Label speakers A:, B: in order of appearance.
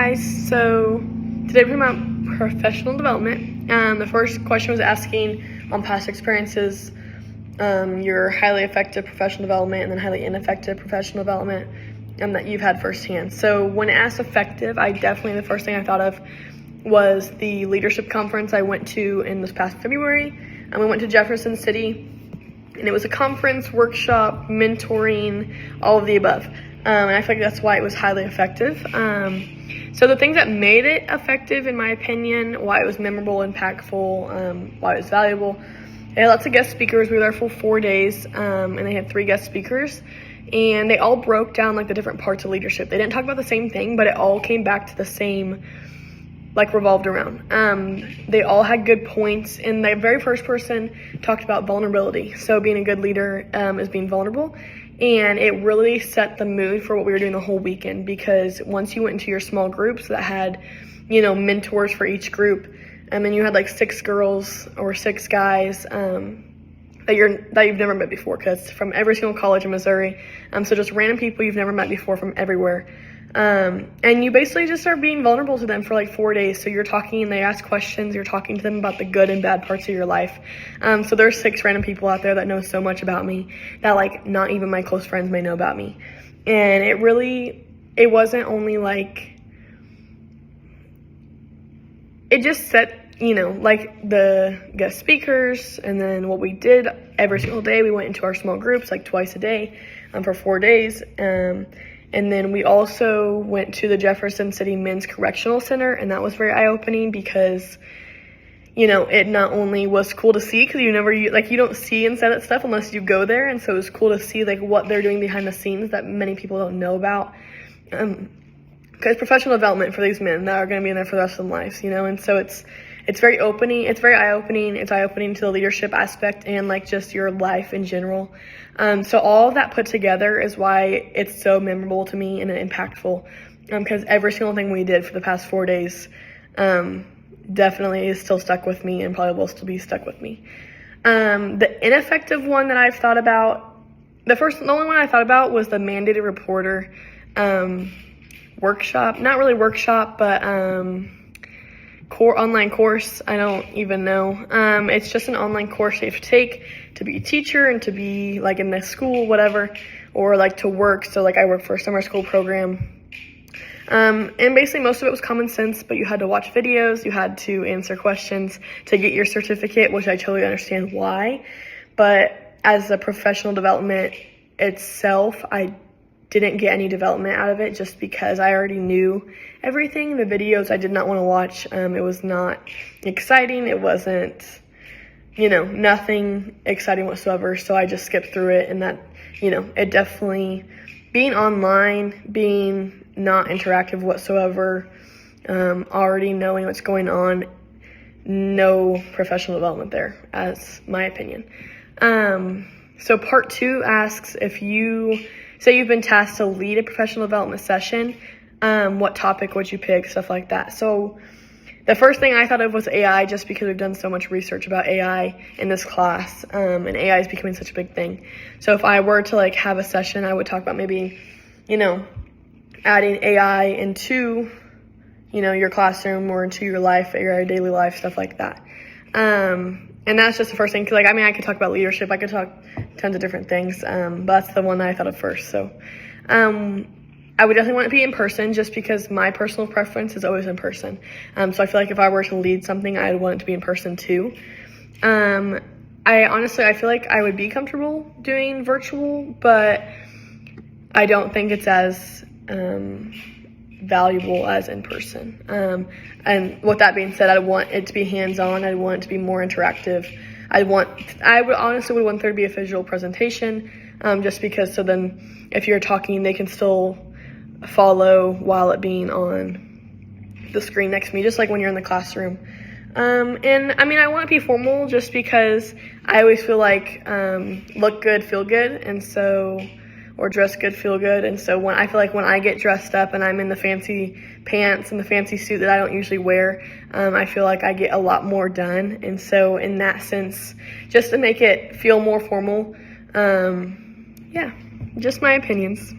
A: guys, so today we're talking about professional development. The first question was asking on past experiences, your highly effective professional development and then highly ineffective professional development that you've had firsthand. So when asked effective, the first thing I thought of was the leadership conference I went to in this past February. We went to Jefferson City, and it was a conference, workshop, mentoring, all of the above. And I feel like that's why it was highly effective. So the things that made it effective, in my opinion, why it was memorable, impactful, why it was valuable, they had lots of guest speakers. We were there for 4 days, and they had 3 guest speakers. And they all broke down like the different parts of leadership. They didn't talk about the same thing, but it all came back to the same, like revolved around. They all had good points. And the very first person talked about vulnerability. So being a good leader is being vulnerable. And it really set the mood for what we were doing the whole weekend, because once you went into your small groups that had, mentors for each group, and then you had like 6 girls or 6 guys that you've never met before, because from every single college in Missouri, so just random people you've never met before from everywhere. And you basically just start being vulnerable to them for like 4 days. So you're talking and they ask questions, you're talking to them about the good and bad parts of your life. So there's 6 random people out there that know so much about me that like not even my close friends may know about me. And it wasn't only like, it just set, like the guest speakers, and then what we did every single day, we went into our small groups like twice a day for 4 days. And then we also went to the Jefferson City Men's Correctional Center, and that was very eye-opening because, it not only was cool to see, because you don't see inside that stuff unless you go there, and so it was cool to see like what they're doing behind the scenes that many people don't know about. Because professional development for these men that are going to be in there for the rest of their lives, and so it's very opening. It's very eye-opening. It's eye-opening to the leadership aspect and like just your life in general. So all of that put together is why it's so memorable to me and impactful. Because every single thing we did for the past 4 days definitely is still stuck with me and probably will still be stuck with me. The ineffective one that I've thought about, the only one I thought about was the mandated reporter workshop. Not really workshop, but online course. I don't even know. It's just an online course you have to take to be a teacher and to be like in the school, whatever, or like to work. So like I work for a summer school program. And basically most of it was common sense, but you had to watch videos, you had to answer questions to get your certificate, which I totally understand why. But as a professional development itself, I didn't get any development out of it just because I already knew everything. The videos I did not want to watch. It was not exciting. It wasn't, nothing exciting whatsoever. So I just skipped through it, and that, it definitely, being online, being not interactive whatsoever, already knowing what's going on, no professional development there, as my opinion. So part 2 asks, if you say you've been tasked to lead a professional development session, what topic would you pick, stuff like that. So the first thing I thought of was AI, just because we've done so much research about AI in this class, and AI is becoming such a big thing. So if I were to like have a session, I would talk about maybe, adding AI into, your classroom or into your life, your daily life, stuff like that. And that's just the first thing, because I could talk about leadership, I could talk tons of different things, but that's the one that I thought of first. So I would definitely want it to be in person, just because my personal preference is always in person. So I feel like if I were to lead something, I'd want it to be in person too. I feel like I would be comfortable doing virtual, but I don't think it's as valuable as in person. And with that being said, I want it to be hands-on. I want it to be more interactive. I would honestly want there to be a visual presentation, just because so then if you're talking, they can still follow while it being on the screen next to me, just like when you're in the classroom. And I want it to be formal, just because I always feel like look good, feel good, and so, or dress good, feel good. And so when I get dressed up and I'm in the fancy pants and the fancy suit that I don't usually wear, I feel like I get a lot more done. And so in that sense, just to make it feel more formal, just my opinions.